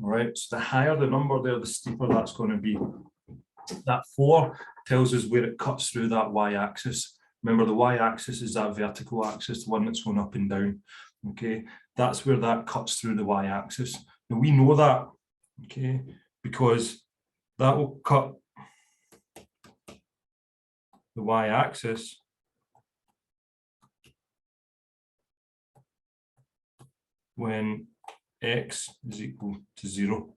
All right, so the higher the number there, the steeper that's going to be. That 4 tells us where it cuts through that y-axis. Remember, the y-axis is that vertical axis, the one that's going up and down. Okay, that's where that cuts through the y-axis. Now we know that, okay, because that will cut the y-axis when x is equal to 0.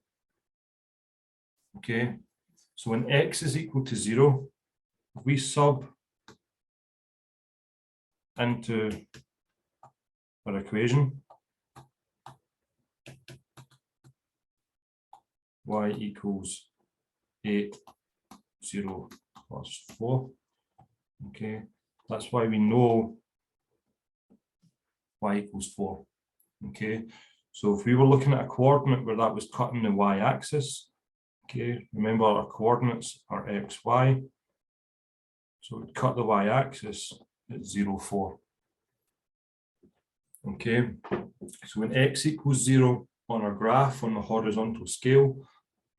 Okay, so when x is equal to 0, if we sub into our equation, y equals 8, 0 plus 4. Okay, that's why we know y equals 4. Okay, so if we were looking at a coordinate where that was cutting the y-axis, okay, remember our coordinates are x, y, so we'd cut the y-axis at 0, 4. Okay, so when x equals 0 on our graph on the horizontal scale,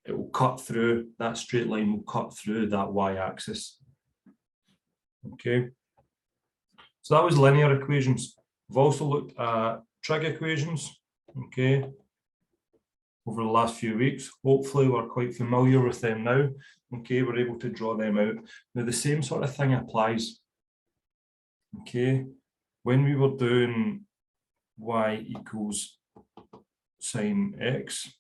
it will cut through, that straight line will cut through that y-axis. Okay, so that was linear equations. We've also looked at trig equations, okay, over the last few weeks. Hopefully we're quite familiar with them now. Okay, we're able to draw them out. Now the same sort of thing applies. Okay, when we were doing y equals sine x,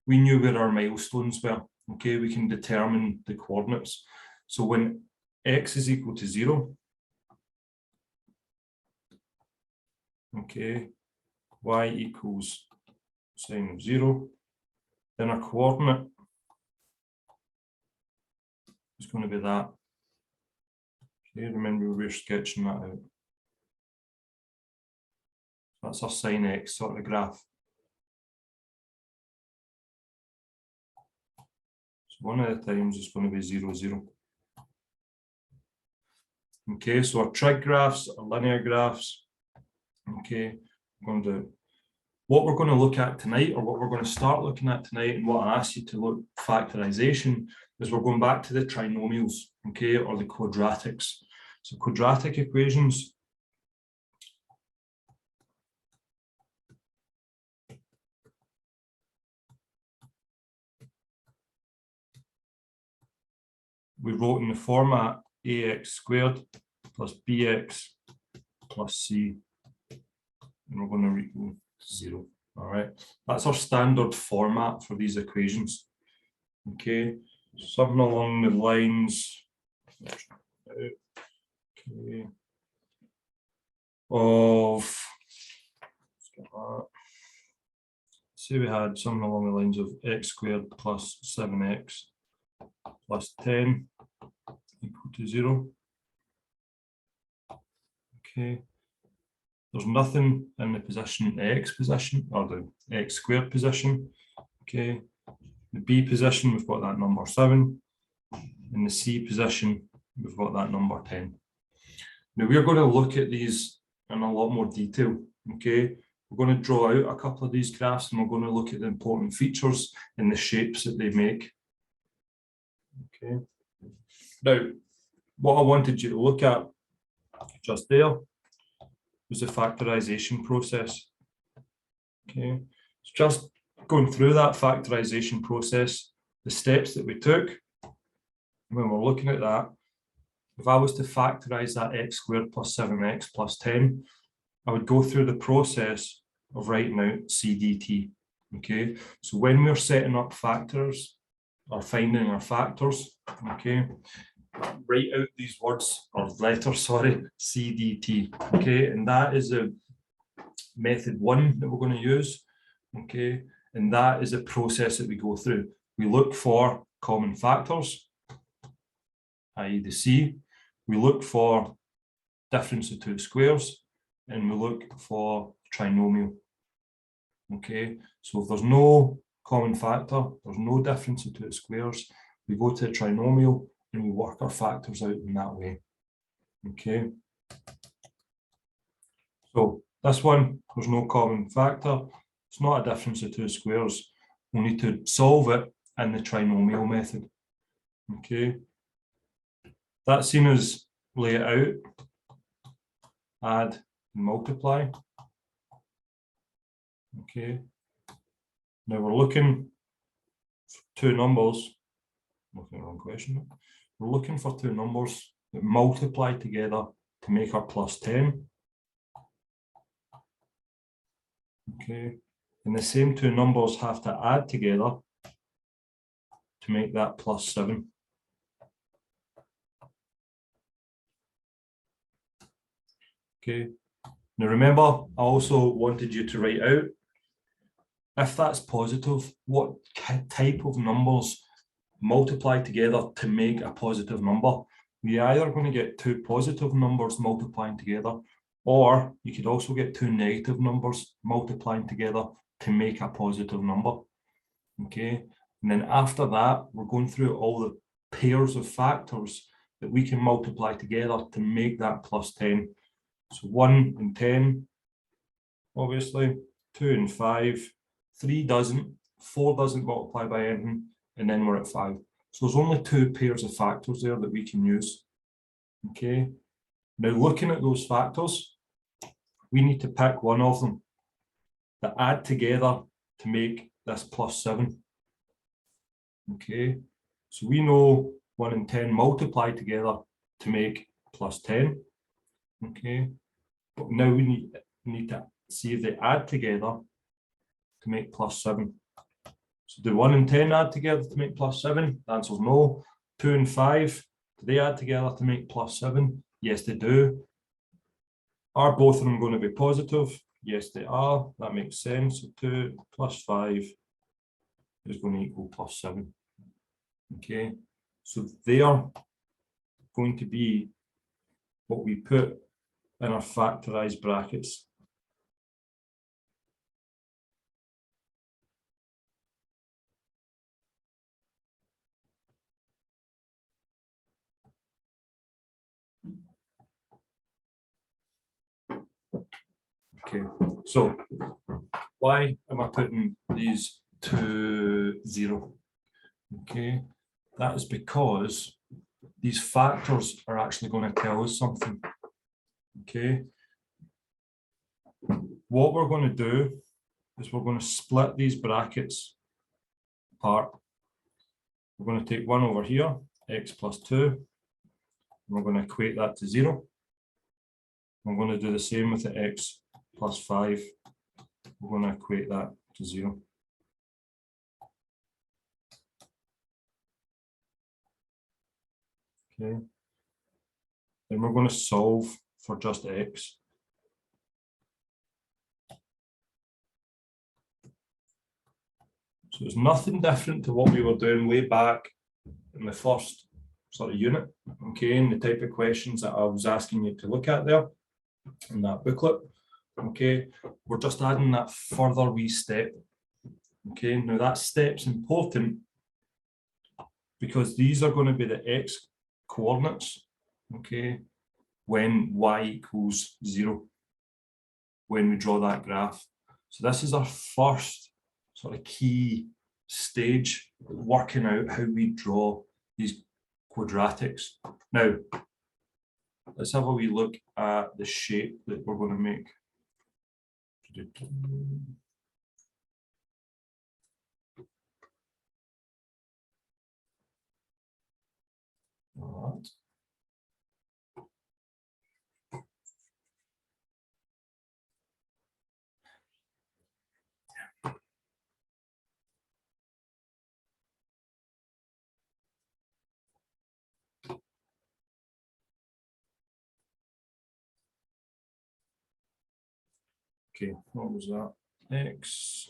we knew where our milestones were. Okay, we can determine the coordinates. So when x is equal to 0, okay, y equals sine of 0, then our coordinate is going to be that. Okay, remember we're sketching that out. That's our sine x sort of graph. So one of the times is going to be 0, 0. Okay, so our trig graphs, our linear graphs. Okay, what we're going to look at tonight, or what we're going to start looking at tonight, and what I asked you to look factorization, is we're going back to the trinomials, okay, or the quadratics. So quadratic equations. We wrote in the format ax squared plus bx plus c, and we're going to equal 0. All right, that's our standard format for these equations. Okay, something along the lines, okay, of, say we had something along the lines of x squared plus 7x plus 10 equal to 0. Okay, there's nothing in the position x position, or the x squared position. Okay, the b position, we've got that number 7. In the c position, we've got that number 10. Now we're going to look at these in a lot more detail. Okay, we're going to draw out a couple of these graphs, and we're going to look at the important features and the shapes that they make. Okay, now what I wanted you to look at just there was the factorization process. Okay, so just going through that factorization process, the steps that we took when we're looking at that. If I was to factorize that x squared plus 7x plus 10, I would go through the process of writing out c dt. Okay, so when we're setting up factors or finding our factors, okay, write out these words, or letters, sorry, c dt. Okay, and that is a method 1 that we're going to use. Okay, and that is a process that we go through. We look for common factors, i.e. the c. We look for difference of two squares, and we look for trinomial. Okay, so if there's no common factor, there's no difference of two squares, we go to a trinomial and we work our factors out in that way. Okay, so this one, there's no common factor, it's not a difference of two squares, we'll need to solve it in the trinomial method. Okay, that's seen as lay it out, add, and multiply. Okay, now we're looking for two numbers. Looking at the wrong question. We're looking for two numbers that multiply together to make our plus 10. Okay, and the same two numbers have to add together to make that plus 7. Okay, now remember, I also wanted you to write out, if that's positive, what type of numbers multiply together to make a positive number. You're either going to get two positive numbers multiplying together, or you could also get two negative numbers multiplying together to make a positive number. Okay, and then after that, we're going through all the pairs of factors that we can multiply together to make that plus 10. So 1 and 10, obviously, 2 and 5, 3 doesn't, 4 doesn't multiply by anything, and then we're at 5. So there's only two pairs of factors there that we can use. Okay, now looking at those factors, we need to pick one of them that add together to make this plus 7. Okay, so we know 1 and 10 multiply together to make plus 10. Okay, but now we need to see if they add together to make plus 7. So do 1 and 10 add together to make plus 7? The answer is no. 2 and 5, do they add together to make plus 7? Yes, they do. Are both of them going to be positive? Yes, they are. That makes sense. So 2 plus 5 is going to equal plus 7. Okay, so they are going to be what we put in our factorized brackets. Okay, so why am I putting these to 0? Okay, that is because these factors are actually going to tell us something. Okay, what we're going to do is we're going to split these brackets apart. We're going to take 1 over here, x plus 2, and we're going to equate that to 0. We're going to do the same with the x plus 5. We're going to equate that to 0. Okay. Then we're going to solve for just x. So it's nothing different to what we were doing way back in the first sort of unit, okay, and the type of questions that I was asking you to look at there in that booklet. Okay, we're just adding that further wee step. Okay, now that step's important because these are going to be the x coordinates, okay, when y equals 0, when we draw that graph. So this is our first sort of key stage, working out how we draw these quadratics. Now, let's have a wee look at the shape that we're going to make. All right. Okay, what was that? X.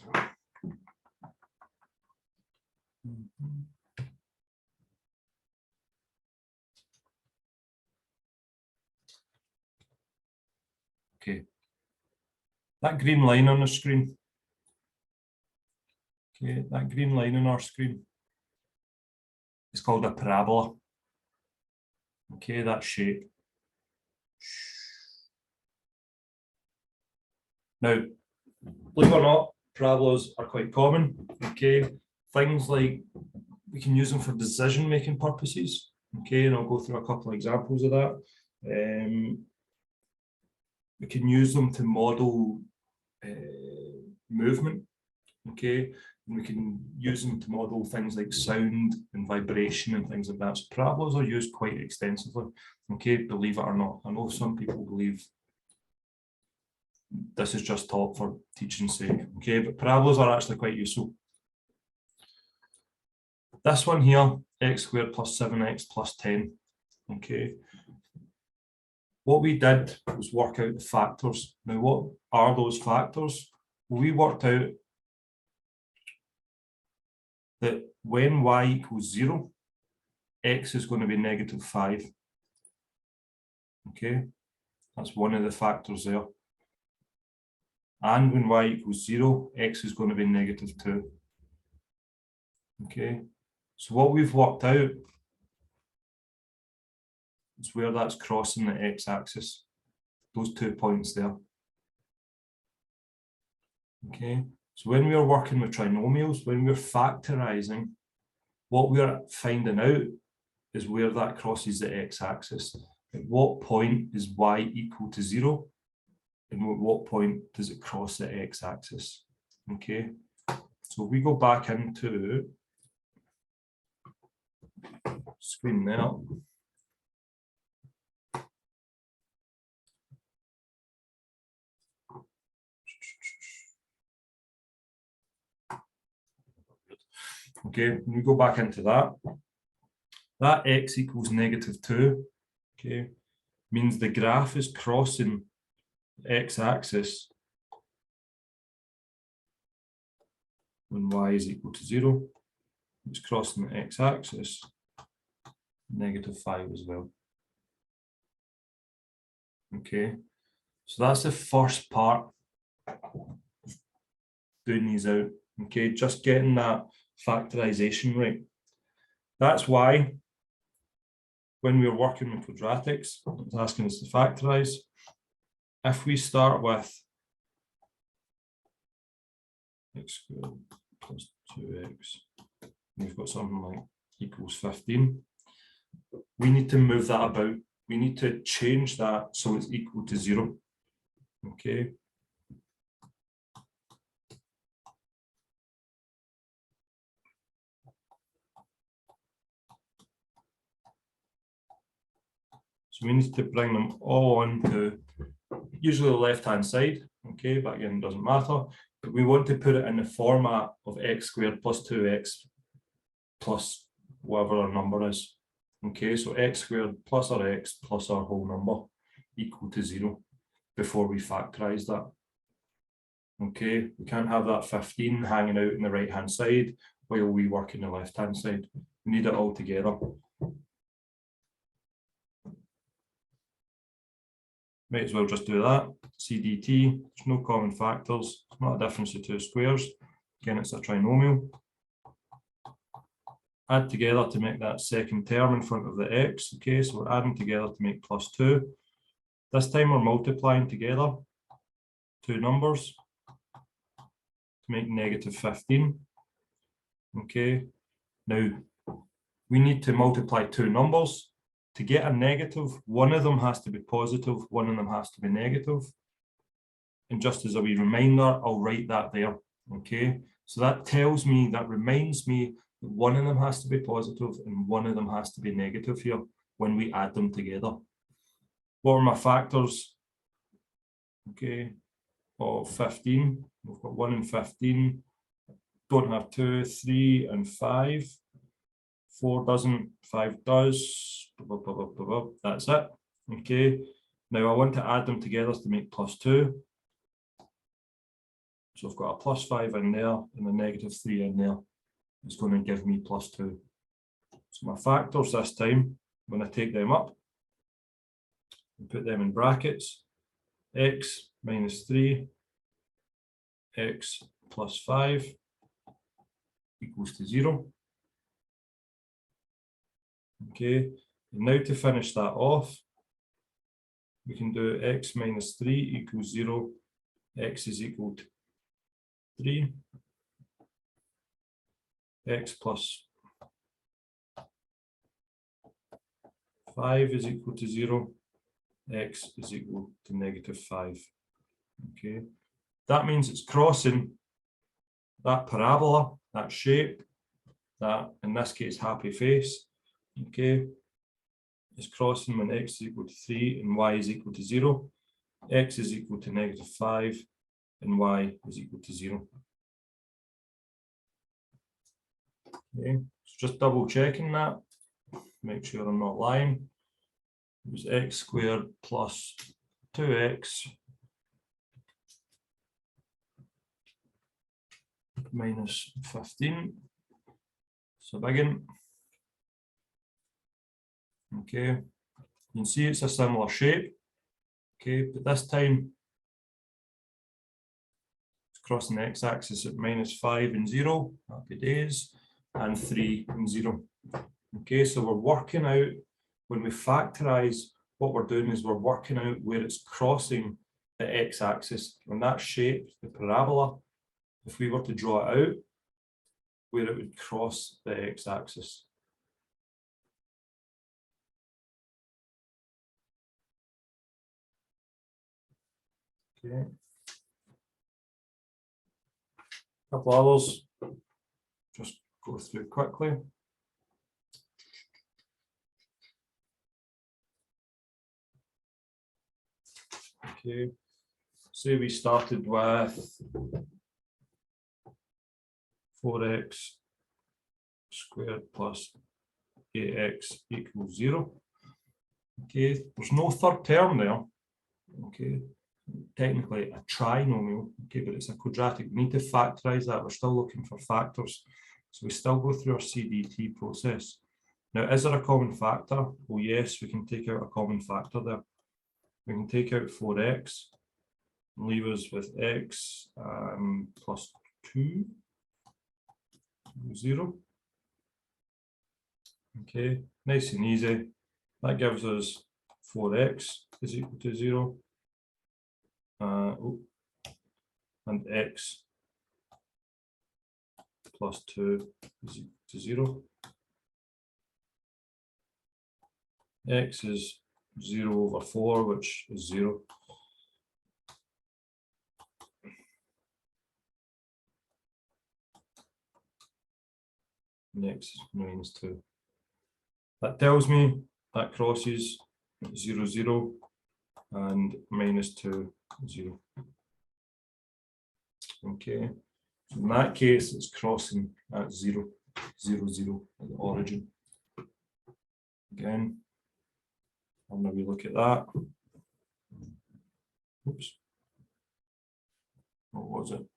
Okay, that green line on the screen. Okay, that green line on our screen is called a parabola. Okay, that shape. Now, believe it or not, parabolas are quite common. Okay, things like we can use them for decision-making purposes. Okay, and I'll go through a couple of examples of that. We can use them to model movement. Okay, and we can use them to model things like sound and vibration and things like that. So parabolas are used quite extensively. Okay, believe it or not. I know some people believe this is just taught for teaching's sake. Okay, but parabolas are actually quite useful. This one here, x squared plus 7x plus 10. Okay. What we did was work out the factors. Now, what are those factors? Well, we worked out that when y equals 0, x is going to be -5. Okay, that's one of the factors there. And when y equals 0, x is going to be -2. Okay, so what we've worked out is where that's crossing the x-axis, those 2 points there. Okay, so when we are working with trinomials, when we're factorizing, what we're finding out is where that crosses the x-axis. At what point is y equal to 0? And at what point does it cross the x-axis? Okay, so we go back into screen now. Okay, when we go back into that x equals -2, okay, means the graph is crossing the x-axis when y is equal to 0. It's crossing the x-axis, -5 as well. Okay, so that's the first part of doing these out. Okay, just getting that factorization right. That's why when we're working with quadratics, it's asking us to factorize. If we start with x squared plus 2x, we've got something like equals 15. We need to move that about. We need to change that so it's equal to 0. Okay. So we need to bring them all onto usually the left-hand side. Okay, but again, it doesn't matter. But we want to put it in the format of x squared plus 2x plus whatever our number is. Okay, so x squared plus our x plus our whole number equal to 0 before we factorize that. Okay, we can't have that 15 hanging out in the right-hand side while we work in the left-hand side. We need it all together. Might as well just do that. CDT, there's no common factors. It's not a difference of two squares. Again, it's a trinomial. Add together to make that second term in front of the x. Okay, so we're adding together to make +2. This time we're multiplying together two numbers to make -15. Okay, now we need to multiply two numbers. To get a negative, one of them has to be positive, one of them has to be negative. And just as a wee reminder, I'll write that there. Okay, so that tells me, that reminds me that one of them has to be positive and one of them has to be negative here when we add them together. What are my factors? Okay, of 15. We've got 1 and 15. Don't have 2, 3, and 5. 4 doesn't, 5 does. That's it. Okay. Now I want to add them together to make +2. So I've got a +5 in there and a -3 in there. It's going to give me +2. So my factors this time, when I take them up and put them in brackets, x minus 3, x plus 5 equals to 0. Okay, and now to finish that off, we can do x minus 3 equals 0, x is equal to 3. x plus 5 is equal to 0, x is equal to -5. Okay, that means it's crossing that parabola, that shape, that in this case happy face. Okay, it's crossing when x is equal to 3 and y is equal to 0, x is equal to -5 and y is equal to 0. Okay, so just double checking that, make sure I'm not lying. It was x squared plus 2x minus 15. So begin. Okay, you can see it's a similar shape. Okay, but this time it's crossing the x-axis at -5 and 0, happy days, and 3 and 0. Okay, so we're working out, when we factorize, what we're doing is we're working out where it's crossing the x-axis. And that shape, the parabola, if we were to draw it out, where it would cross the x-axis. Okay. A couple others, just go through quickly. Okay, say we started with 4x squared plus 8x equals 0. Okay, there's no third term there. Okay, technically a trinomial, okay, but it's a quadratic. We need to factorize that. We're still looking for factors. So we still go through our CDT process. Now, is there a common factor? Well, yes, we can take out a common factor there. We can take out 4x and leave us with x plus 2, 0. Okay, nice and easy. That gives us 4x is equal to 0. And x plus 2 is equal to 0. X is 0 over 4, which is 0. And x is -2. That tells me that crosses 0, 0 and -2, 0. Okay, so in that case, it's crossing at 0, 0, 0 at the origin. Again, and now we look at that. Oops. What was it?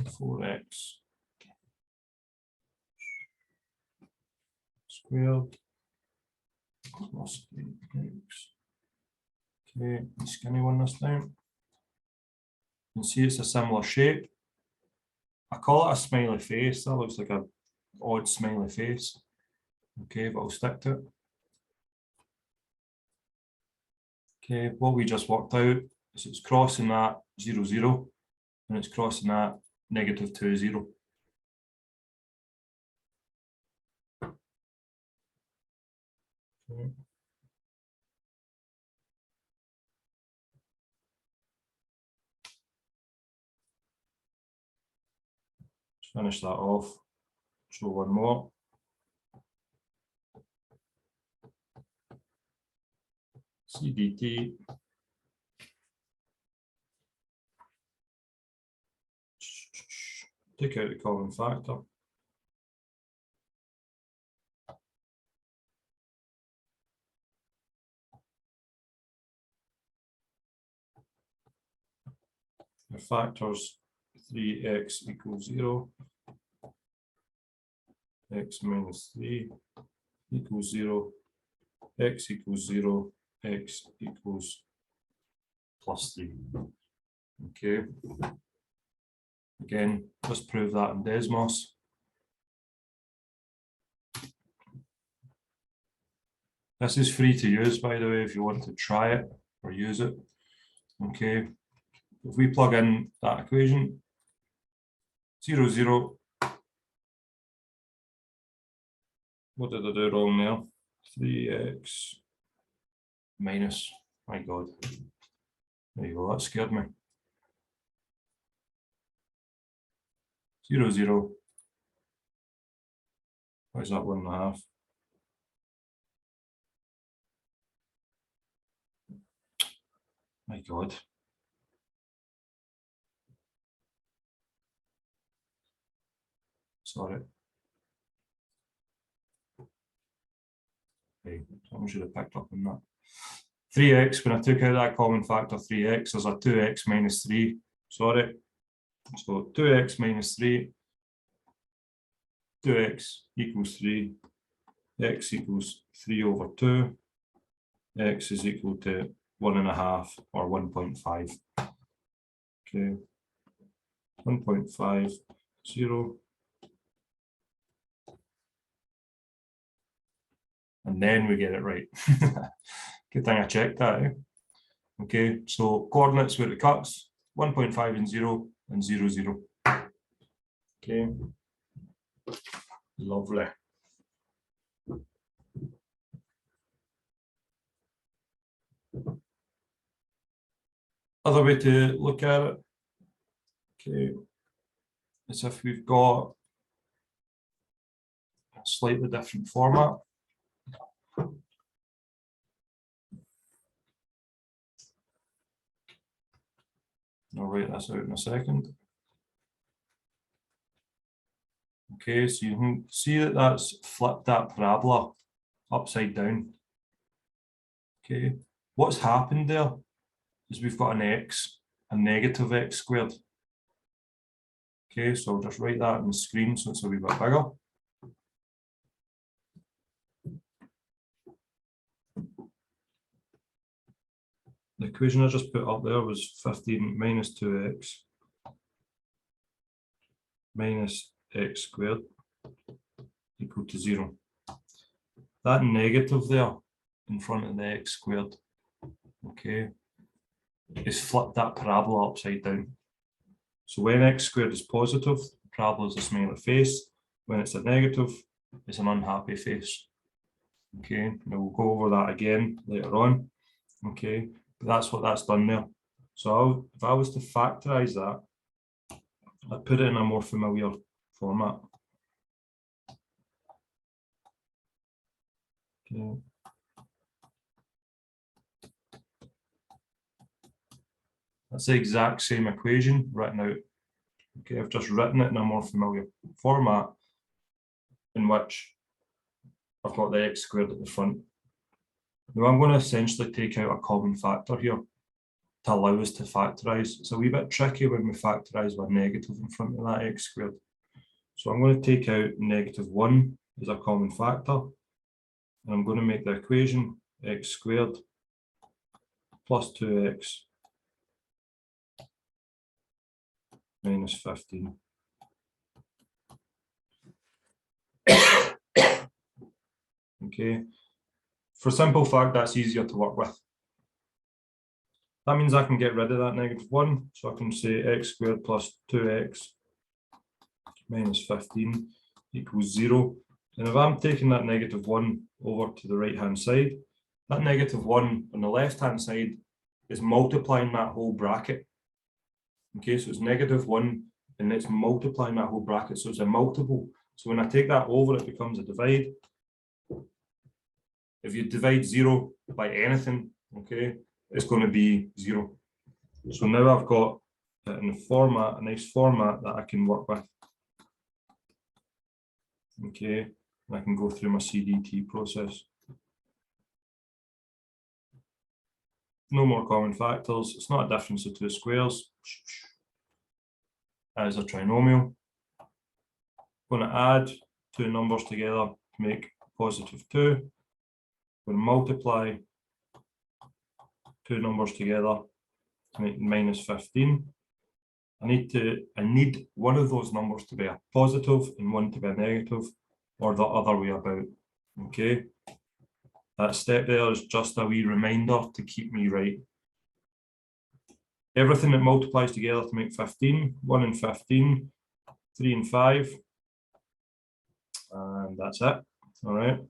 4x squared plus 8x. Okay, the skinny one this time. You can see it's a similar shape. I call it a smiley face. That looks like an odd smiley face. Okay, but I'll stick to it. Okay, what we just worked out is it's crossing that 0, 0, and it's crossing that -2, 0. Okay. Let's finish that off. Show one more. CDT. Take out the common factor. The factors 3x equals 0, x minus 3 equals 0, x equals 0, x equals plus 3. Okay. Again, just prove that in Desmos. This is free to use, by the way, if you want to try it or use it. Okay. If we plug in that equation, 0, 0, What did I do wrong there? 3x minus, my God. There you go, that scared me. 0, 0. What is that, 1.5? My God. Sorry. Okay, someone should have picked up on that. 3x, when I took out that common factor 3x, there's a 2x minus 3. Sorry. So 2x minus 3, 2x equals 3, x equals 3 over 2, x is equal to 1.5 or 1.5. Okay, 1.50. And then we get it right. Good thing I checked that. Eh? Okay, so coordinates where it cuts, 1.5 and 0 and 0, 0. Okay, lovely. Other way to look at it, okay, is if we've got a slightly different format. I'll write this out in a second. Okay, so you can see that that's flipped that parabola upside down. Okay, what's happened there is we've got an x, a negative x squared. Okay, so I'll just write that on the screen so it's a wee bit bigger. The equation I just put up there was 15 minus 2x minus x squared equal to 0. That negative there in front of the x squared, okay, is flipped that parabola upside down. So when x squared is positive, the parabola is a smiley face. When it's a negative, it's an unhappy face. Okay, now we'll go over that again later on. Okay, but that's what that's done there. So if I was to factorize that, I'd put it in a more familiar format. Okay. That's the exact same equation written out. Okay, I've just written it in a more familiar format in which I've got the x squared at the front. Now I'm going to essentially take out a common factor here to allow us to factorize. It's a wee bit tricky when we factorize with a negative in front of that x squared. So I'm going to take out -1 as a common factor, and I'm going to make the equation x squared plus 2x minus 15. Okay, for simple fact, that's easier to work with. That means I can get rid of that -1, so I can say x squared plus 2x minus 15 equals 0. And if I'm taking that -1 over to the right-hand side, that -1 on the left-hand side is multiplying that whole bracket. Okay, so it's -1 and it's multiplying that whole bracket, so it's a multiple. So when I take that over, it becomes a divide. If you divide 0 by anything, okay, it's going to be 0. So now I've got it in a format, a nice format that I can work with. Okay, and I can go through my CDT process. No more common factors. It's not a difference of two squares. As a trinomial. I'm going to add two numbers together to make +2. I'm going to multiply two numbers together to make -15. I need one of those numbers to be a positive and one to be a negative, or the other way about. Okay, that step there is just a wee reminder to keep me right. Everything that multiplies together to make 15, 1 and 15, 3 and 5, and that's it. all right?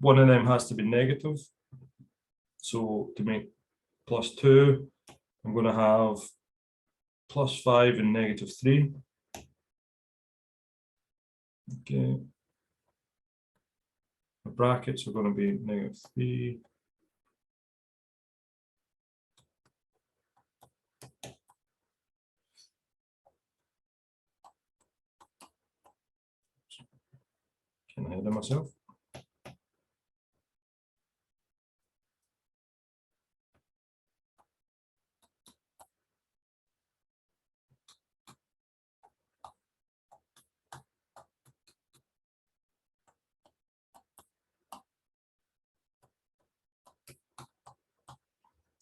One of them has to be negative. So to make plus 2, I'm going to have plus 5 and negative 3. Okay. The brackets are going to be negative 3. Getting ahead of myself.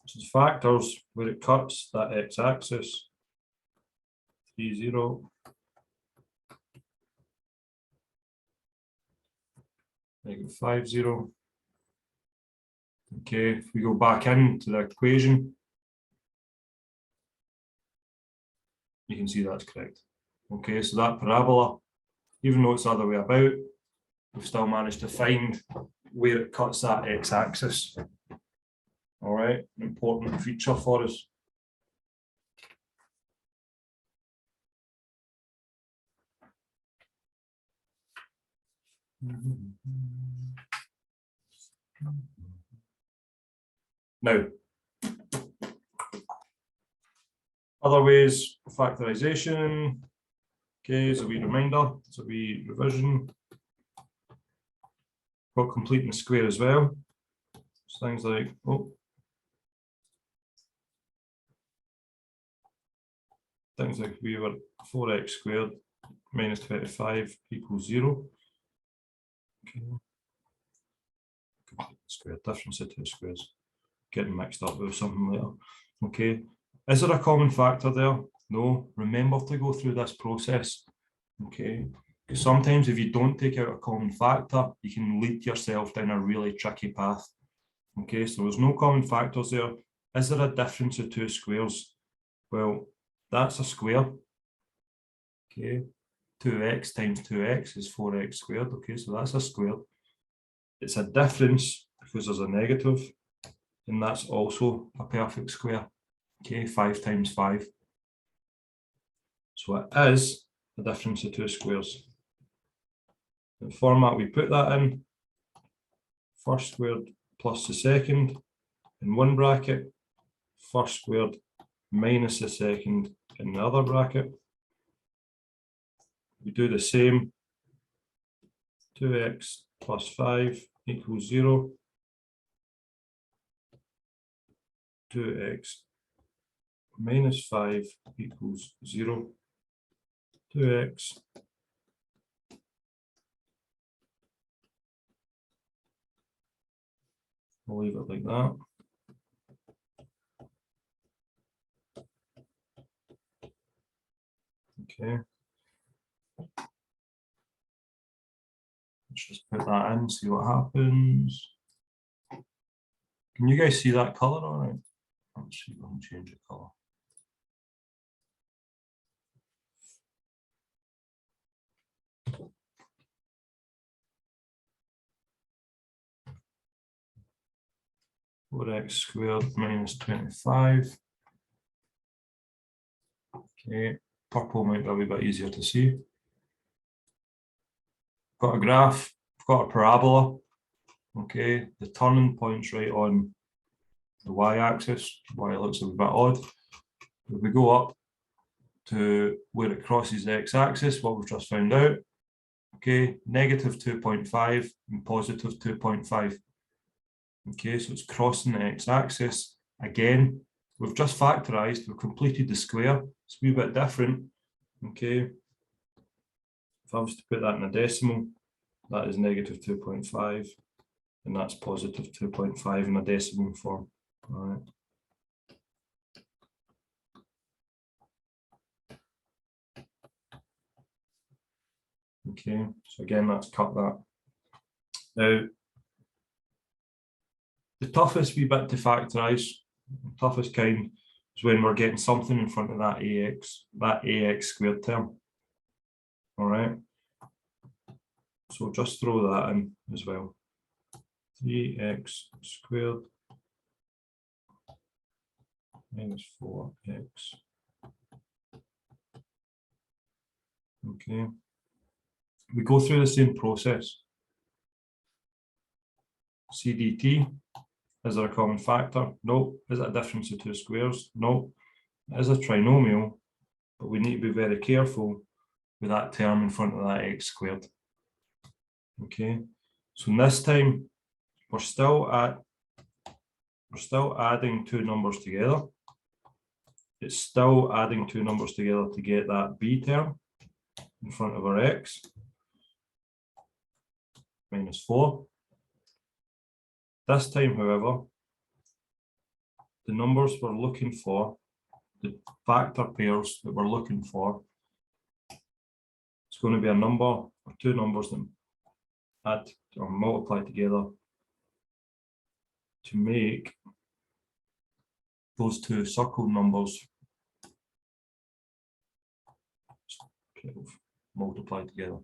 So the factors where it cuts that x-axis, 3, 0. Negative 5, 0. Okay, if we go back into the equation, you can see that's correct. Okay, so that parabola, even though it's the other way about, we've still managed to find where it cuts that x-axis. All right, an important feature for us. Now, other ways of factorization. Okay, so we reminder, so we revision. Got completing the square as well. So things like, things like we were 4x squared minus 25 equals 0. Okay. Square difference of two squares. Getting mixed up with something later. Okay. Is there a common factor there? No. Remember to go through this process. Okay. Because sometimes if you don't take out a common factor, you can lead yourself down a really tricky path. Okay, so there's no common factors there. Is there a difference of two squares? Well, that's a square. Okay, 2x times 2x is 4x squared. Okay, so that's a square. It's a difference because there's a negative, and that's also a perfect square. Okay, 5 times 5. So it is a difference of two squares. The format we put that in, first squared plus the second in one bracket, first squared minus the second in the other bracket. We do the same, 2x plus 5 equals 0, 2x minus 5 equals 0, 2x I'll leave it like that. Okay. Let's just put that in, see what happens. Can you guys see that color all right? Let's see if I can change the color. X squared minus 25. Okay, purple might be a wee bit easier to see. Got a graph, got a parabola. Okay, the turning point's right on the y-axis, why it looks a bit odd. If we go up to where it crosses the x-axis, what we've just found out, okay, negative 2.5 and positive 2.5. Okay, so it's crossing the x-axis. Again, we've just factorized, we've completed the square. It's a wee bit different. Okay, if I was to put that in a decimal, that is negative 2.5, and that's positive 2.5 in a decimal form. All right. Okay, so again, let's cut that. Now, the toughest wee bit to factorize, the toughest kind, is when we're getting something in front of that ax squared term. All right. So just throw that in as well. 3x squared minus 4x. Okay. We go through the same process. CDT, is there a common factor? No. Is it a difference of two squares? No. It is a trinomial, but we need to be very careful with that term in front of that x squared. Okay, so this time we're still adding two numbers together. It's still adding two numbers together to get that b term in front of our x minus 4. This time, however, the numbers we're looking for, the factor pairs that we're looking for, it's going to be a number or two numbers that add or multiply together to make those two circle numbers multiply together.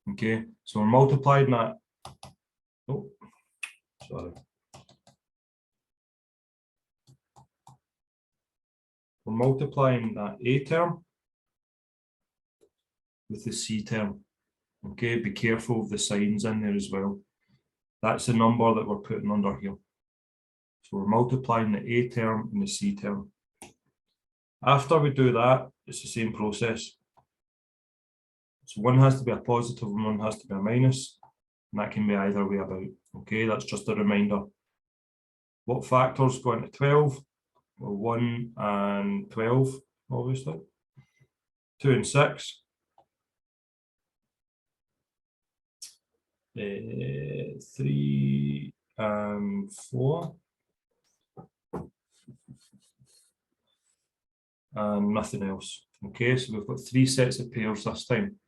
Okay, so we're multiplying that. Oh, sorry. We're multiplying that a term with the c term. Okay, be careful of the signs in there as well. That's the number that we're putting under here. So we're multiplying the a term and the c term. After we do that, it's the same process. So one has to be a positive and one has to be a minus, and that can be either way about. Okay, that's just a reminder. What factors go into 12? Well, 1 and 12, obviously. 2 and 6. 3 and 4. And nothing else. Okay, so we've got 3 sets of pairs this time.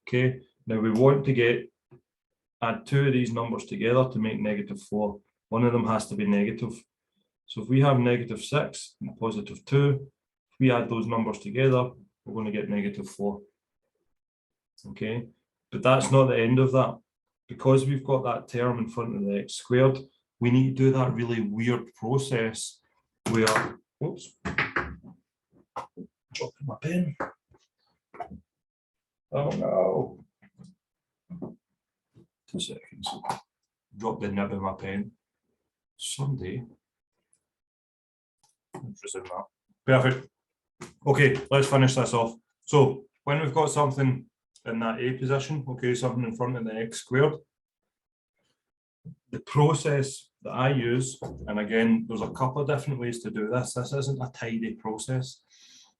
Okay, now we want to add 2 of these numbers together to make negative 4. One of them has to be negative. So if we have negative 6 and positive 2, if we add those numbers together, we're going to get negative 4. Okay, but that's not the end of that. Because we've got that term in front of the x squared, we need to do that really weird process where, whoops, dropped my pen. Oh no. 2 seconds. Drop the nib of my pen. Someday. Resume that. Perfect. Okay, let's finish this off. So when we've got something in that a position, okay, something in front of the x squared, the process that I use, and again, there's a couple of different ways to do this. This isn't a tidy process.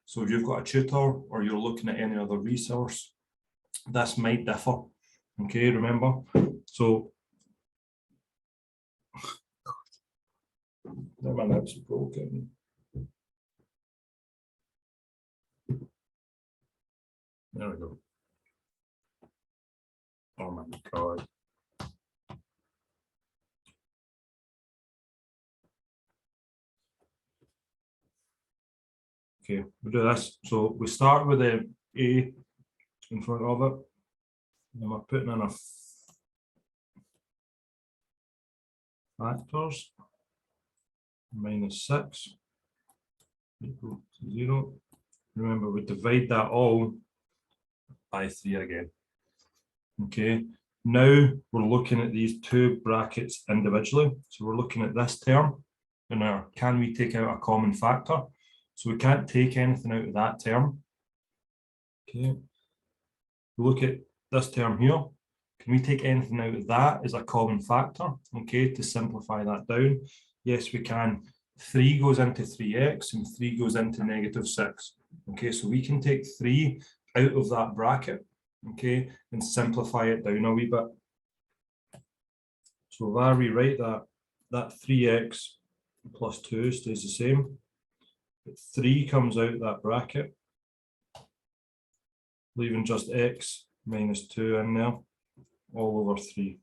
So if you've got a tutor or you're looking at any other resource, this might differ. Okay, remember? So my nib's broken. There we go. Oh my God. Okay, we'll do this. So we start with the a in front of it. And we're putting in our factors. Minus 6 equal to 0. Remember, we divide that all by 3 again. Okay, now we're looking at these two brackets individually. So we're looking at this term and our, can we take out a common factor? So we can't take anything out of that term. Okay, we look at this term here. Can we take anything out of that as a common factor? Okay, to simplify that down. Yes, we can. 3 goes into 3x and 3 goes into negative 6. Okay, so we can take 3 out of that bracket, okay, and simplify it down a wee bit. So if I rewrite that, that 3x plus 2 stays the same. But 3 comes out that bracket, leaving just x minus 2 in there, all over 3.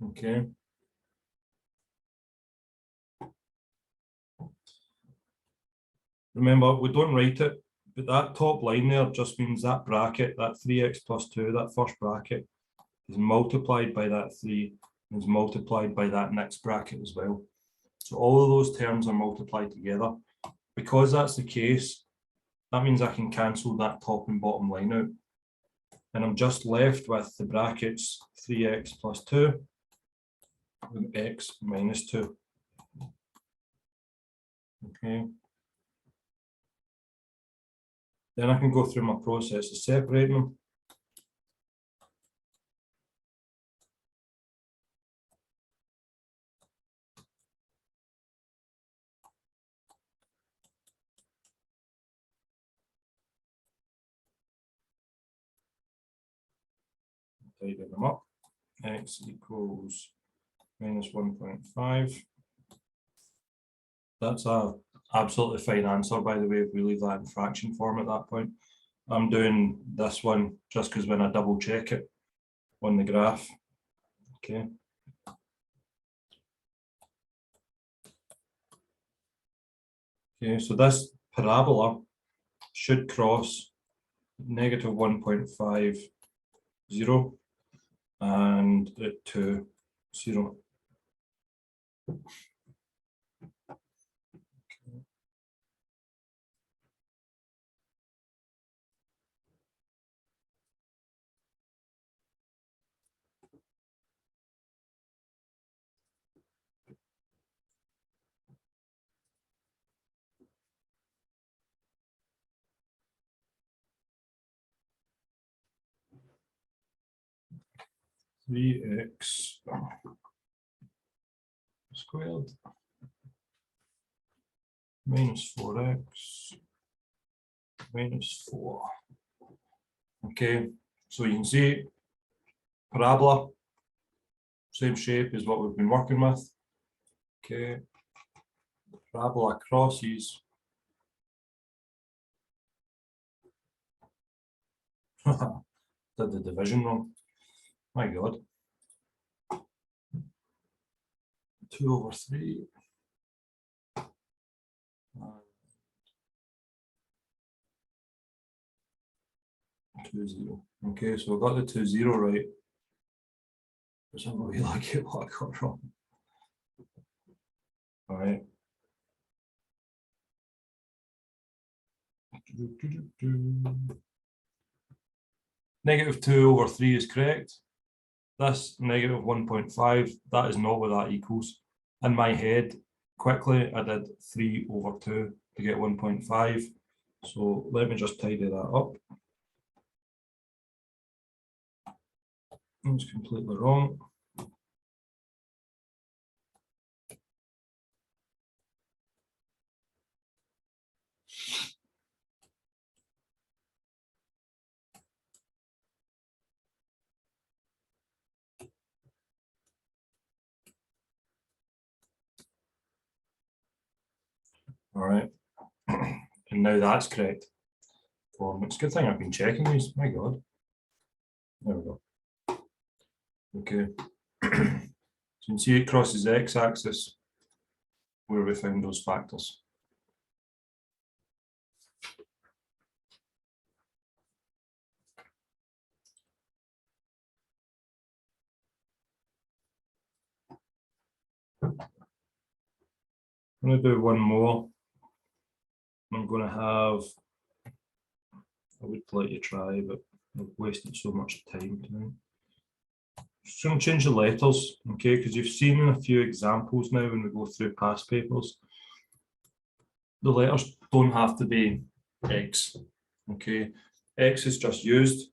Okay. Remember, we don't write it But that top line there just means that bracket, that 3x plus 2, that first bracket, is multiplied by that 3, and is multiplied by that next bracket as well. So all of those terms are multiplied together. Because that's the case, that means I can cancel that top and bottom line out. And I'm just left with the brackets 3x plus 2 and x minus 2. Okay. Then I can go through my process of separating them. Tidy them up. X equals minus 1.5. That's a absolutely fine answer, by the way, if we leave that in fraction form at that point. I'm doing this one just because when I double check it on the graph. Okay. Okay, so this parabola should cross negative 1.50 and at 2, 0. 3x squared minus 4x minus 4. Okay, so you can see parabola, same shape as what we've been working with. Okay, parabola crosses. Did the division wrong. My God. 2/3. 2, 0. Okay, so I got the 2, 0 right. But I'm really lucky what I got wrong. All right. Negative 2/3 is correct. This negative 1.5, that is not what that equals. In my head, quickly, I did 3/2 to get 1.5. So let me just tidy that up. It's completely wrong. All right. And now that's correct. It's a good thing I've been checking these. My God. There we go. Okay. So you can see it crosses the x-axis where we found those factors. I'm going to do one more. I'm going to have, I would let you try, but I've wasted so much time tonight. Just going to change the letters, okay, because you've seen a few examples now when we go through past papers. The letters don't have to be X, okay. X is just used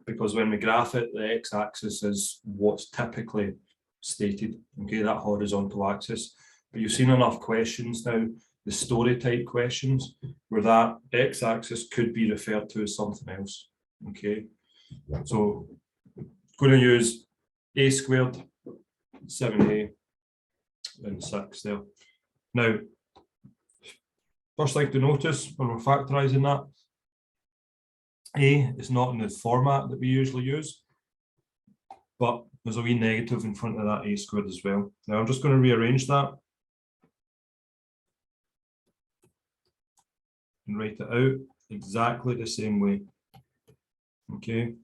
because when we graph it, the x-axis is what's typically stated, okay, that horizontal axis. But you've seen enough questions now, the story type questions, where that x-axis could be referred to as something else, okay. So going to use a squared, 7a, and 6 there. Now, first thing to notice when we're factorising that, a is not in the format that we usually use, but there's a wee negative in front of that a squared as well. Now I'm just going to rearrange that and write it out. exactly the same way. Okay.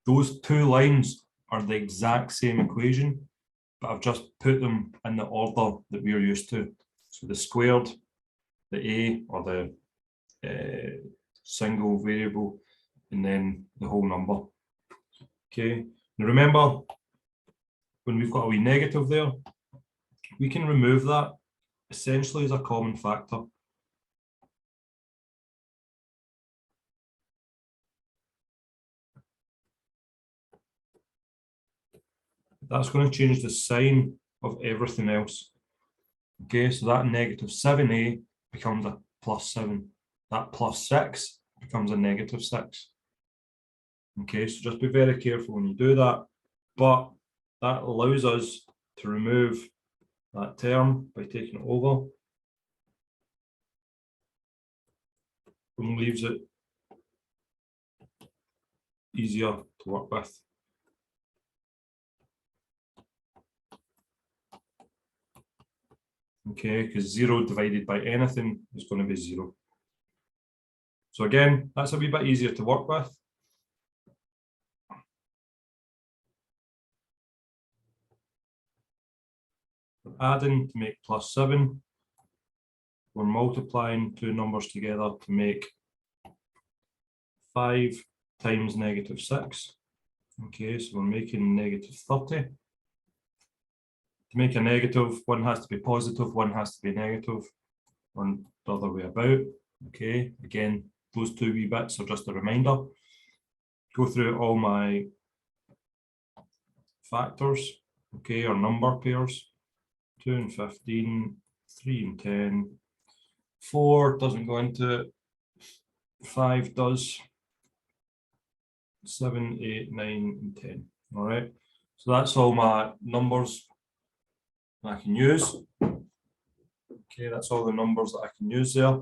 Those two lines are the exact same equation, but I've just put them in the order that we're used to. So the squared, the a, or the single variable, and then the whole number. Okay, now remember, when we've got a wee negative there, we can remove that essentially as a common factor. That's going to change the sign of everything else. Okay, so that negative 7a becomes a plus 7. That plus 6 becomes a negative 6. Okay, so just be very careful when you do that. But that allows us to remove that term by taking it over and leaves it easier to work with. Okay, because 0 divided by anything is going to be 0. So again, that's a wee bit easier to work with. We're adding to make plus 7. We're multiplying two numbers together to make 5 times negative 6. Okay, so we're making negative 30. To make a negative, one has to be positive, one has to be negative, or the other way about. Okay, again, those two wee bits are just a reminder. Go through all my factors, okay, or number pairs. 2 and 15, 3 and 10, 4 doesn't go into it, 5 does, 7, 8, 9, and 10. All right, so that's all my numbers I can use. Okay, that's all the numbers that I can use there.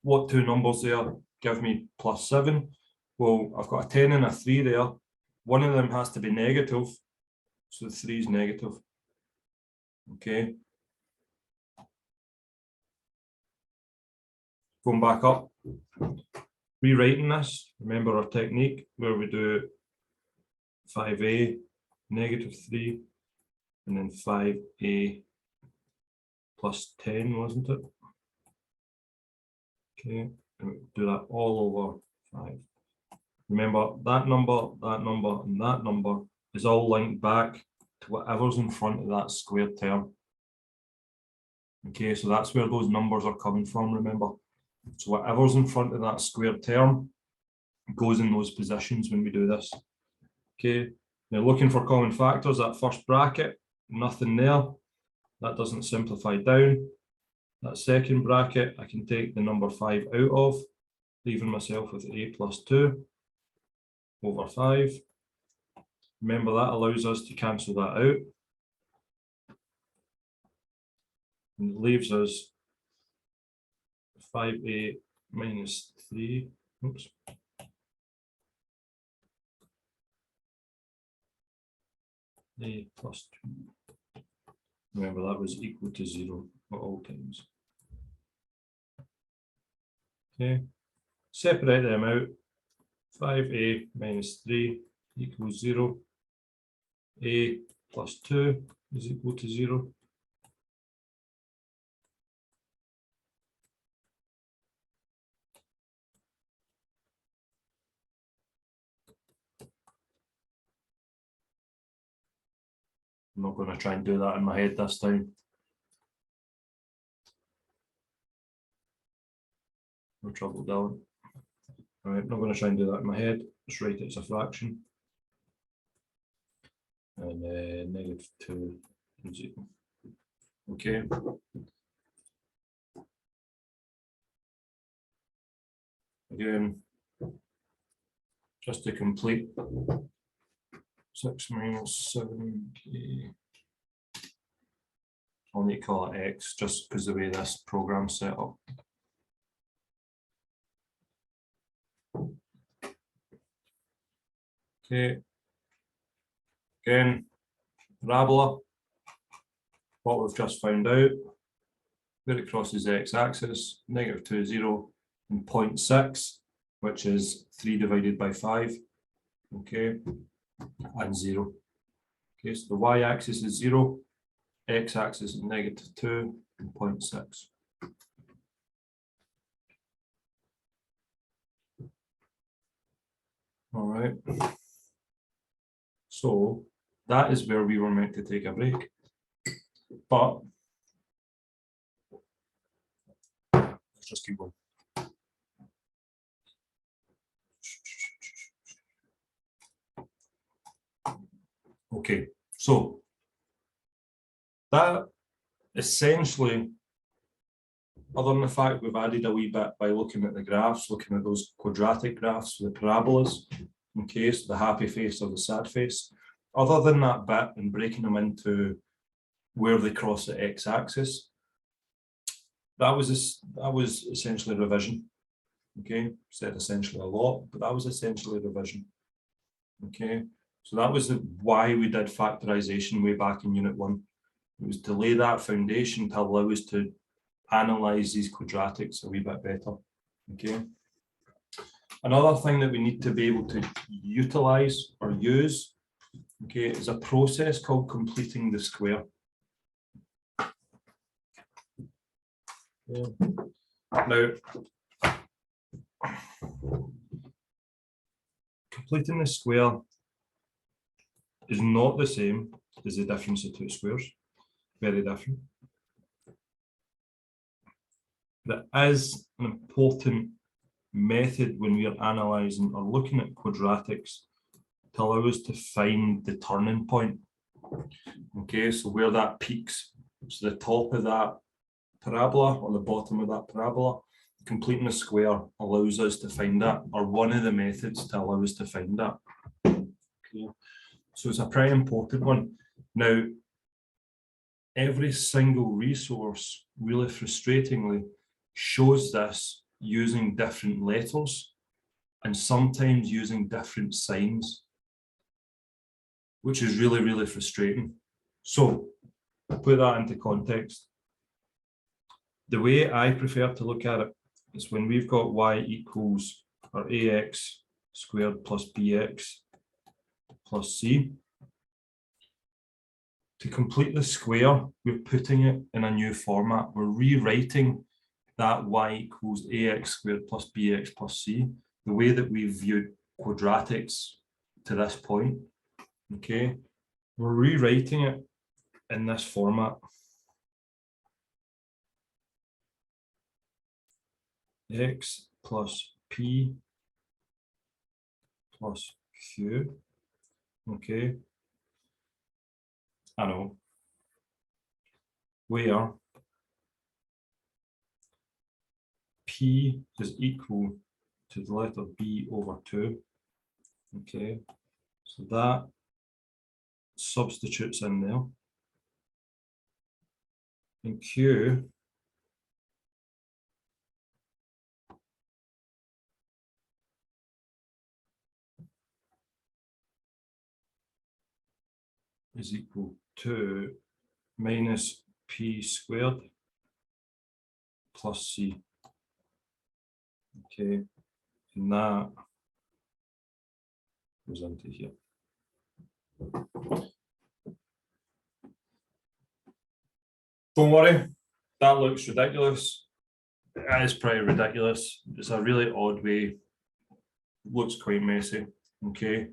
What two numbers there give me plus 7? Well, I've got a 10 and a 3 there. One of them has to be negative, so the 3 is negative. Okay. Going back up, rewriting this, remember our technique where we do 5a, negative 3, and then 5a plus 10, wasn't it? Okay, and we do that all over 5. Remember, that number, and that number is all linked back to whatever's in front of that squared term. Okay, so that's where those numbers are coming from, remember. So whatever's in front of that squared term goes in those positions when we do this. Okay, now looking for common factors, that first bracket, nothing there. That doesn't simplify down. That second bracket, I can take the number 5 out of, leaving myself with a plus 2 over 5. Remember, that allows us to cancel that out. And it leaves us 5a minus 3. Oops. A plus 2. Remember, that was equal to 0 at all times. Okay, separate them out. 5a minus 3 equals 0. A plus 2 is equal to 0. I'm not going to try and do that in my head this time. No trouble, Dylan. All right, I'm not going to try and do that in my head. Just write it as a fraction. And negative 2 is equal. Okay. Again, just to complete, 6 minus 7k. I'll need to call it x just because the way this program's set up. Okay. Again, parabola. What we've just found out, where it crosses the x-axis, -2, 0, and 0.6, which is 3 divided by 5, okay, and 0. Okay, so the y-axis is 0, x-axis is -2, and 0.6. All right. So that is where we were meant to take a break. But let's just keep going. Okay, so that essentially, other than the fact we've added a wee bit by looking at the graphs, looking at those quadratic graphs, the parabolas, in case the happy face or the sad face, other than that bit and breaking them into where they cross the x-axis, that was essentially revision. Okay, said essentially a lot, but that was essentially revision. Okay, so that was why we did factorization way back in Unit 1. It was to lay that foundation to allow us to analyze these quadratics a wee bit better. Okay. Another thing that we need to be able to utilize or use, okay, is a process called completing the square. Yeah. Now, completing the square is not the same as the difference of two squares. Very different. But it is an important method when we are analysing or looking at quadratics to allow us to find the turning point. Okay, so where that peaks, so the top of that parabola or the bottom of that parabola, completing the square allows us to find that, or one of the methods to allow us to find that. Okay, so it's a pretty important one. Now, every single resource, really frustratingly, shows this using different letters and sometimes using different signs, which is really, really frustrating. So, put that into context. The way I prefer to look at it is when we've got y equals or ax squared plus bx plus c. To complete the square, we're putting it in a new format. We're rewriting that y equals ax squared plus bx plus c, the way that we've viewed quadratics to this point. Okay, we're rewriting it in this format. X plus p plus q. Okay, I know, where p is equal to the letter b over 2. Okay, so that substitutes in there. And q is equal to minus p squared plus c. Okay, and that goes into here. Don't worry, that looks ridiculous. It is pretty ridiculous. It's a really odd way. Looks quite messy. Okay.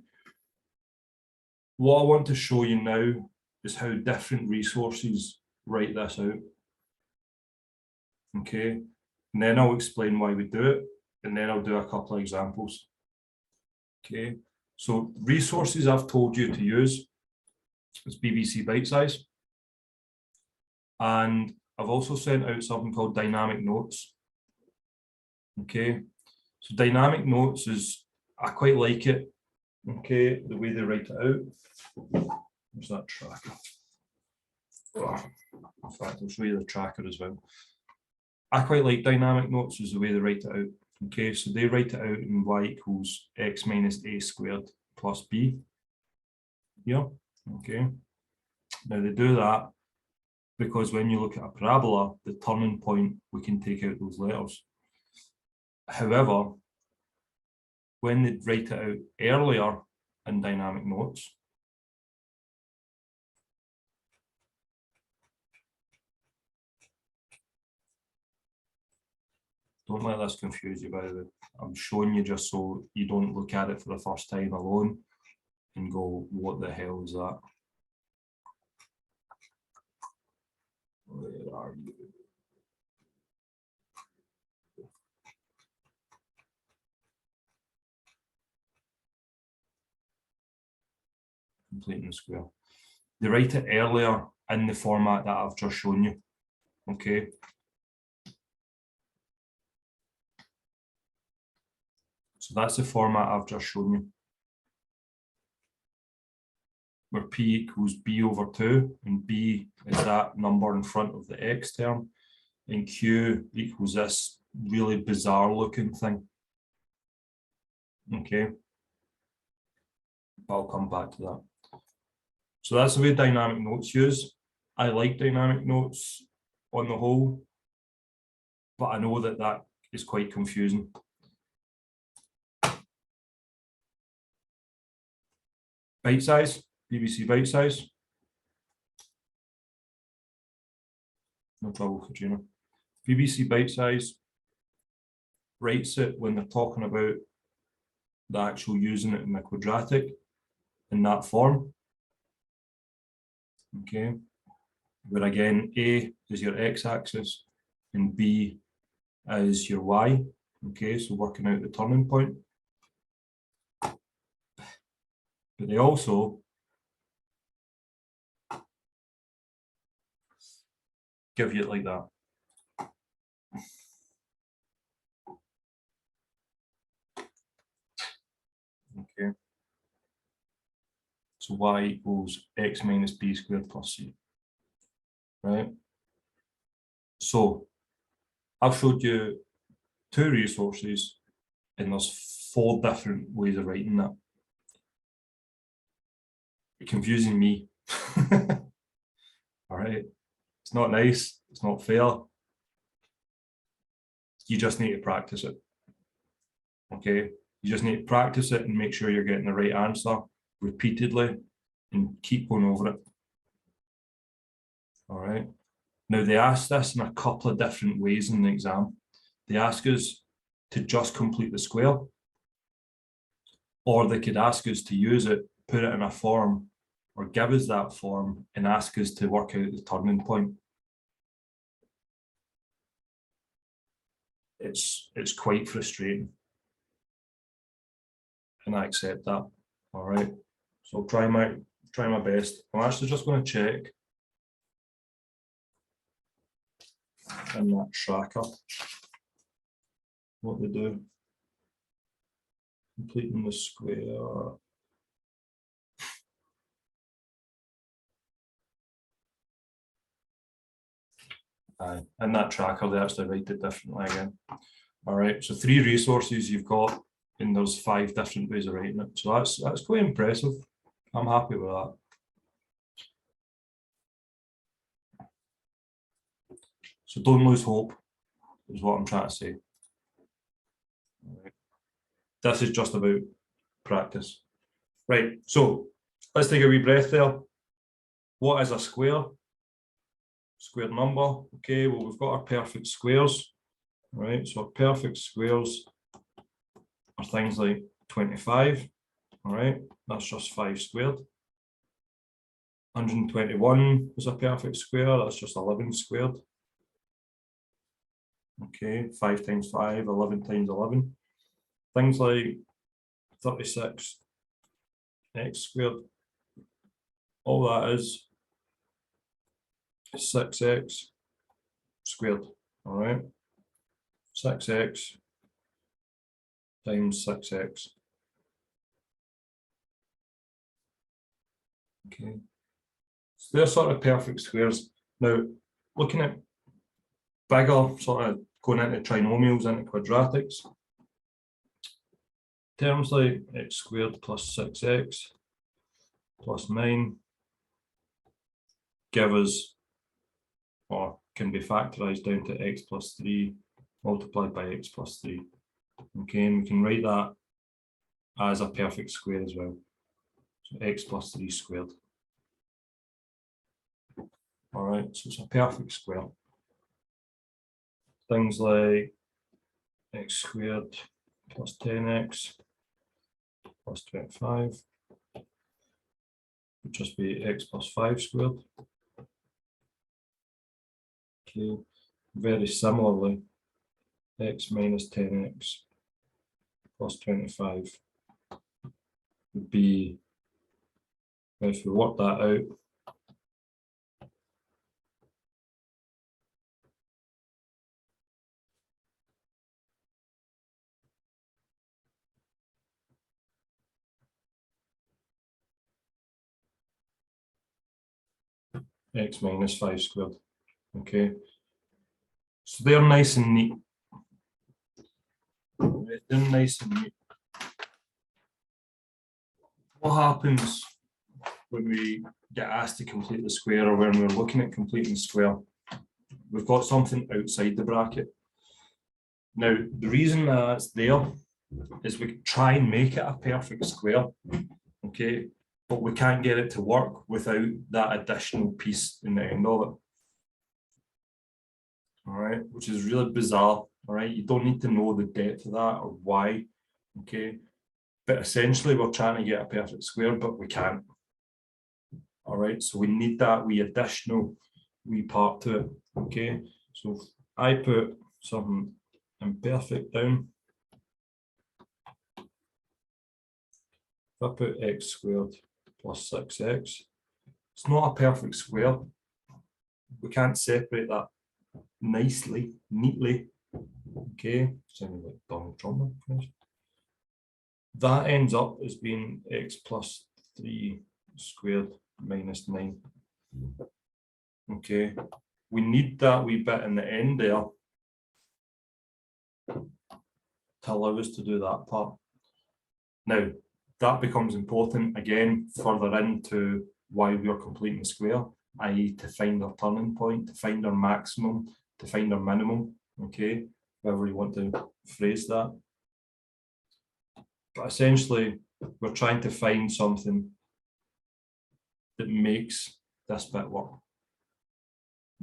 What I want to show you now is how different resources write this out. Okay. And then I'll explain why we do it. And then I'll do a couple of examples. Okay. So resources I've told you to use is BBC Bite Size. And I've also sent out something called dynamic notes. Okay. So dynamic notes is, I quite like it. Okay, the way they write it out. Where's that tracker? Oh, in fact, I'll show you the tracker as well. I quite like dynamic notes as the way they write it out. Okay, so they write it out in y equals x minus a squared plus b. Yeah, okay. Now they do that because when you look at a parabola, the turning point, we can take out those letters. However, when they write it out earlier in dynamic notes, don't let this confuse you, by the way. I'm showing you just so you don't look at it for the first time alone and go, what the hell is that? Where are you? Completing the square. They write it earlier in the format that I've just shown you. Okay. So that's the format I've just shown you, where P equals B over 2, and B is that number in front of the X term, and Q equals this really bizarre looking thing. Okay. I'll come back to that. So that's the way dynamic notes use. I like dynamic notes on the whole, but I know that that is quite confusing. Byte size, BBC byte size. No trouble, Katrina. BBC byte size writes it when they're talking about the actual using it in the quadratic in that form. Okay. Where again, A is your x-axis and B is your y. Okay, so working out the turning point. But they also give you it like that. Okay. So y equals x minus b squared plus c. Right? So I've showed you 2 resources and there's 4 different ways of writing that. You're confusing me. All right. It's not nice. It's not fair. You just need to practice it. Okay. You just need to practice it and make sure you're getting the right answer repeatedly and keep going over it. All right. Now they ask this in a couple of different ways in the exam. They ask us to just complete the square, or they could ask us to use it, put it in a form, or give us that form and ask us to work out the turning point. It's quite frustrating, and I accept that. All right, so try my best. I'm actually just going to check in that tracker what they do. Completing the square. In that tracker, they actually write it differently again. All right, so 3 resources you've got, and there's 5 different ways of writing it. So that's quite impressive. I'm happy with that. So don't lose hope, is what I'm trying to say. All right. This is just about practice. Right, so let's take a wee breath there. What is a square? Squared number. Okay, well, we've got our perfect squares. All right, so our perfect squares are things like 25. All right, that's just 5 squared. 121 is a perfect square, that's just 11 squared. Okay, 5 times 5, 11 times 11. Things like 36 x squared, all that is 6x squared. All right, 6x times 6x. Okay, so they're sort of perfect squares. Now, looking at bigger, sort of going into trinomials, into quadratics, terms like x squared plus 6x plus 9 give us or can be factorized down to x plus 3 multiplied by x plus 3. Okay, and we can write that as a perfect square as well. So x plus 3 squared. All right, so it's a perfect square. Things like x squared plus 10x plus 25 would just be x plus 5 squared. Okay, very similarly, x minus 10x plus 25 would be, if we work that out, x minus 5 squared. Okay, so they're nice and neat. They're nice and neat. What happens when we get asked to complete the square, or when we're looking at completing the square? We've got something outside the bracket. Now, the reason that's there is we try and make it a perfect square, okay, but we can't get it to work without that additional piece in the end of it. All right, which is really bizarre. All right, you don't need to know the depth of that or why, okay, but essentially we're trying to get a perfect square, but we can't. All right, so we need that wee additional wee part to it. Okay, so if I put something imperfect down, if I put x squared plus 6x, it's not a perfect square. We can't separate that nicely, neatly. Okay, sounding like Donald Trump. That ends up as being x plus 3 squared minus 9. Okay, we need that wee bit in the end there to allow us to do that part. Now, that becomes important again further into why we are completing the square, i.e. to find our turning point, to find our maximum, to find our minimum, okay, however you want to phrase that. But essentially, we're trying to find something that makes this bit work.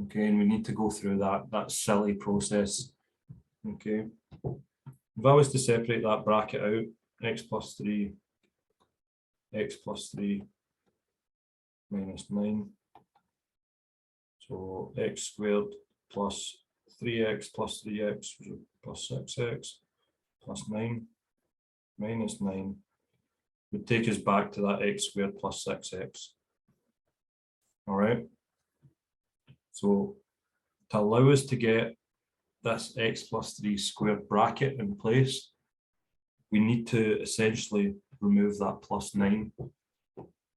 Okay, and we need to go through that silly process. Okay, if I was to separate that bracket out, x plus 3 minus 9, so x squared plus 3x plus 3x plus 6x plus 9 minus 9 would take us back to that x squared plus 6x. All right, so to allow us to get this x plus 3 squared bracket in place, we need to essentially remove that plus 9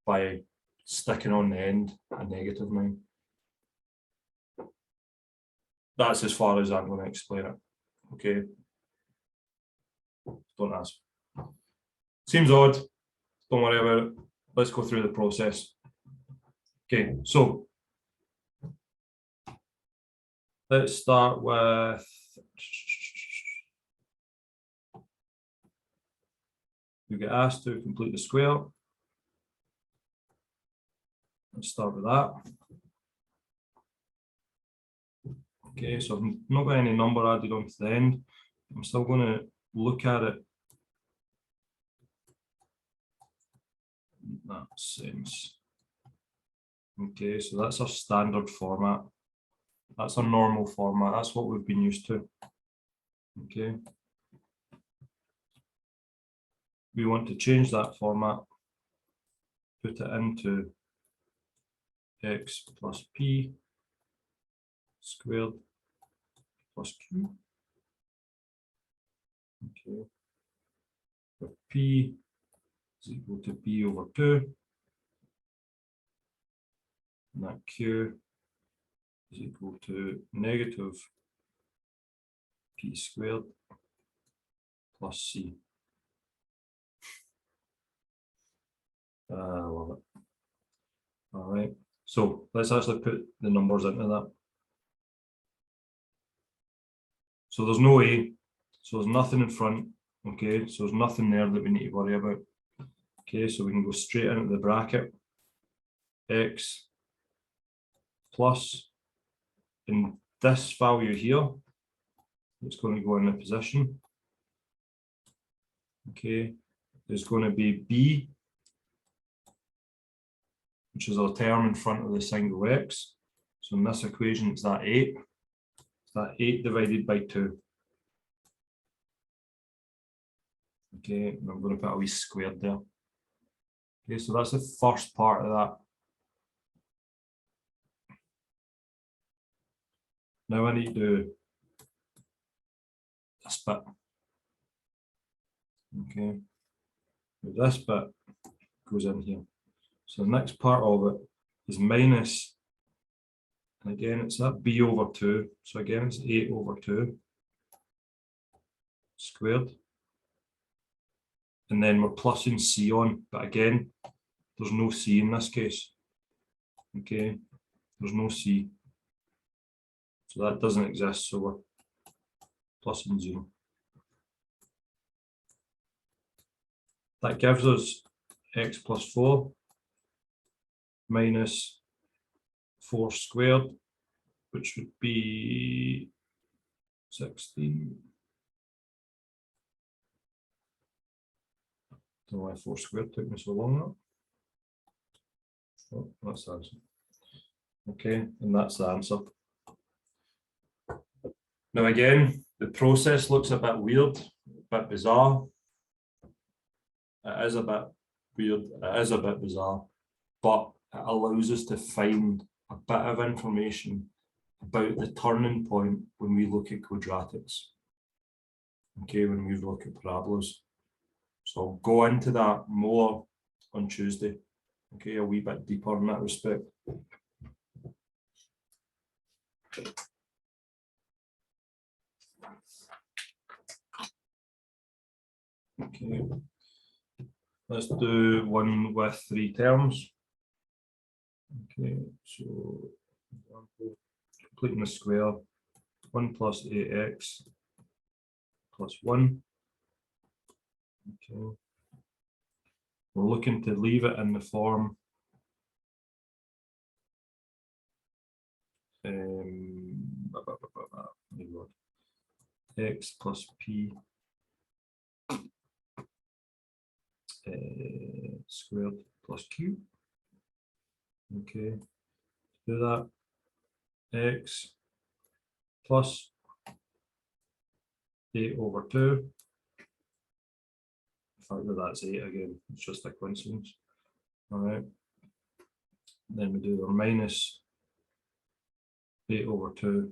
by sticking on the end a negative 9. That's as far as I'm going to explain it. Okay. Don't ask. Seems odd. Don't worry about it. Let's go through the process. Okay, so let's start with you get asked to complete the square. Let's start with that. Okay, so I've not got any number added on to the end. I'm still going to look at it in that sense. Okay, so that's our standard format. That's our normal format. That's what we've been used to. Okay. We want to change that format, put it into x plus p squared plus q. Okay. Where p is equal to b over 2. And that q is equal to negative p squared plus c. I love it. All right, so let's actually put the numbers into that. So there's no a, so there's nothing in front. Okay, so there's nothing there that we need to worry about. Okay, so we can go straight into the bracket. X plus, in this value here, it's going to go in the position. Okay, there's going to be b, which is our term in front of the single x. So in this equation, it's that 8. It's that 8 divided by 2. Okay, and I'm going to put a wee squared there. Okay, so that's the first part of that. Now I need to do this bit. Okay, this bit goes in here. So the next part of it is minus, and again it's that b over 2. So again it's 8 over 2 squared. And then we're plussing c on, but again, there's no c in this case. Okay, there's no c. So that doesn't exist, so we're plussing 0. That gives us x plus 4 minus 4 squared, which would be 16. Don't know why 4 squared took me so long now. Oh, that's the answer. Okay, and that's the answer. Now again, the process looks a bit weird, a bit bizarre. It is a bit weird, it is a bit bizarre, but it allows us to find a bit of information about the turning point when we look at quadratics. Okay, when we look at parabolas. So I'll go into that more on Tuesday. Okay, a wee bit deeper in that respect. Okay, let's do one with 3 terms. Okay, so completing the square, 1 plus 8x plus 1. Okay, we're looking to leave it in the form x plus p squared plus q. Okay, do that. X plus 8 over 2. The fact that that's 8 again, it's just a coincidence. All right. Then we do our minus 8 over 2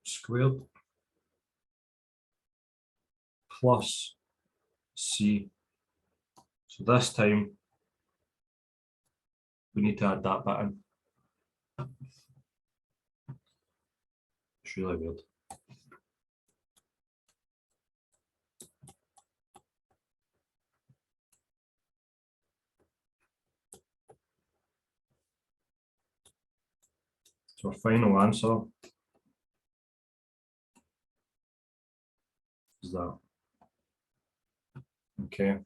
squared plus c. So this time we need to add that bit in. It's really weird. So our final answer is that. Okay.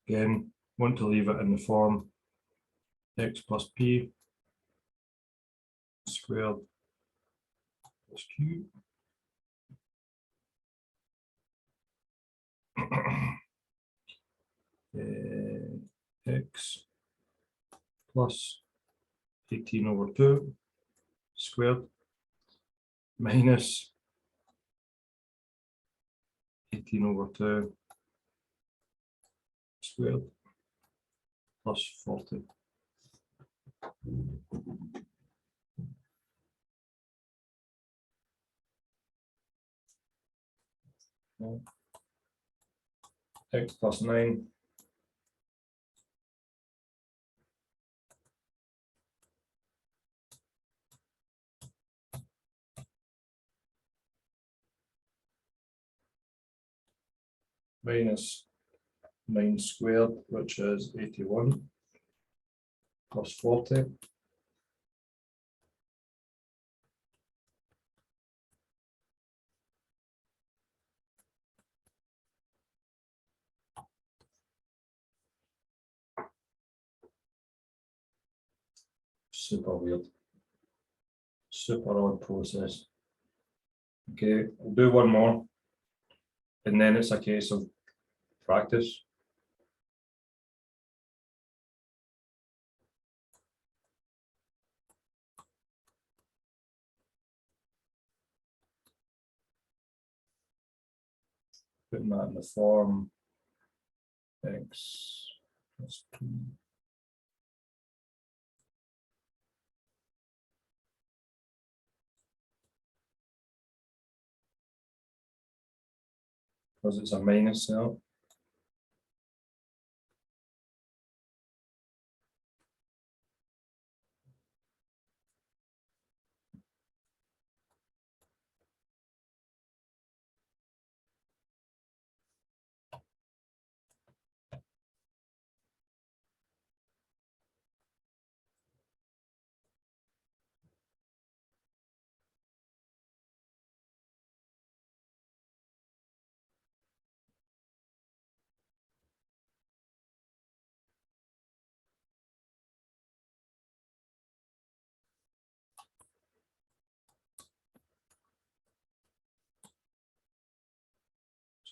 Again, want to leave it in the form x plus p squared plus q. X plus 18 over 2 squared minus 18 over 2 squared plus 40. X plus 9 minus 9 squared, which is 81, plus 40. Super weird. Super odd process. Okay, I'll do one more, and then it's a case of practice. Putting that in the form x plus 2. Because it's a minus cell.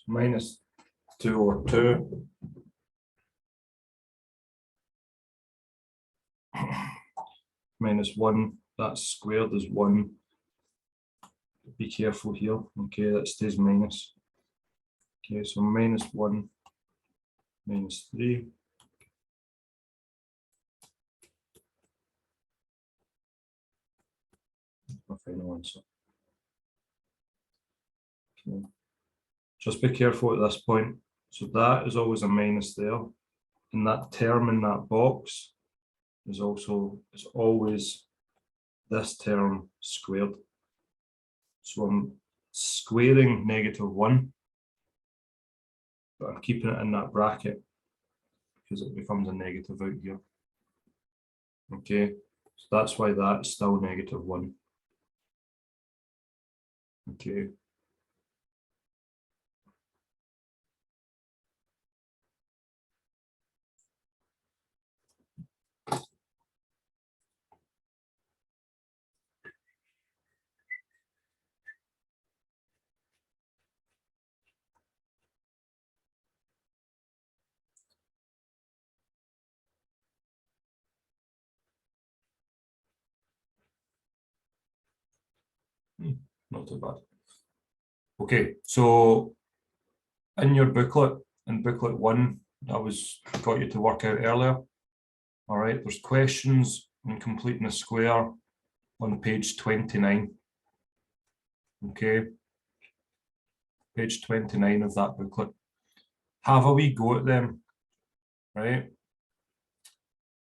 Minus 2 over 2 minus 1, that's squared is 1. Be careful here. Okay, that stays minus. Okay, so minus 1 minus 3. My final answer. Okay. Just be careful at this point. So that is always a minus there, and that term in that box is always this term squared. So I'm squaring -1, but I'm keeping it in that bracket because it becomes a negative out here. Okay, so that's why that's still -1. Okay. Not too bad. Okay, so in your booklet, in booklet 1, I got you to work out earlier. All right, there's questions on completing a square on page 29. Okay, page 29 of that booklet. Have a wee go at them, right?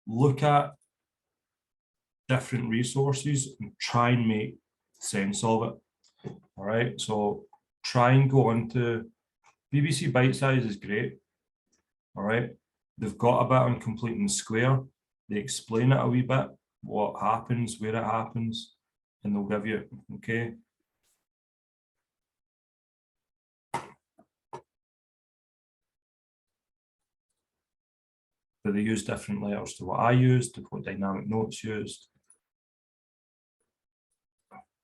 Look at different resources and try and make sense of it. All right, so try and go into BBC Bite Size is great. All right, they've got a bit on completing the square. They explain it a wee bit, what happens, where it happens, and they'll give you it. Okay. But they use different letters to what I used, to what dynamic notes used.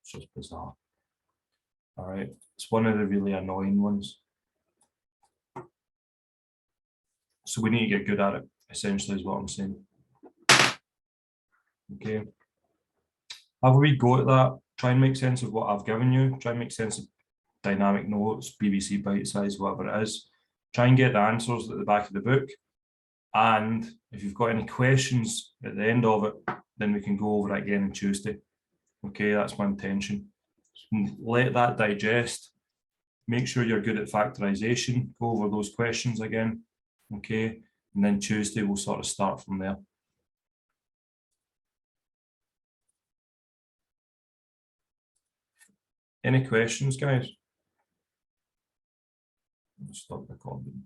It's just bizarre. All right, it's one of the really annoying ones. So we need to get good at it, essentially, is what I'm saying. Okay. Have a wee go at that. Try and make sense of what I've given you. Try and make sense of dynamic notes, BBC Bite Size, whatever it is. Try and get the answers at the back of the book. And if you've got any questions at the end of it, then we can go over it again on Tuesday. Okay, that's my intention. Let that digest. make sure you're good at factorization, go over those questions again, okay, and then Tuesday we'll sort of start from there. Any questions, guys? I'll stop recording.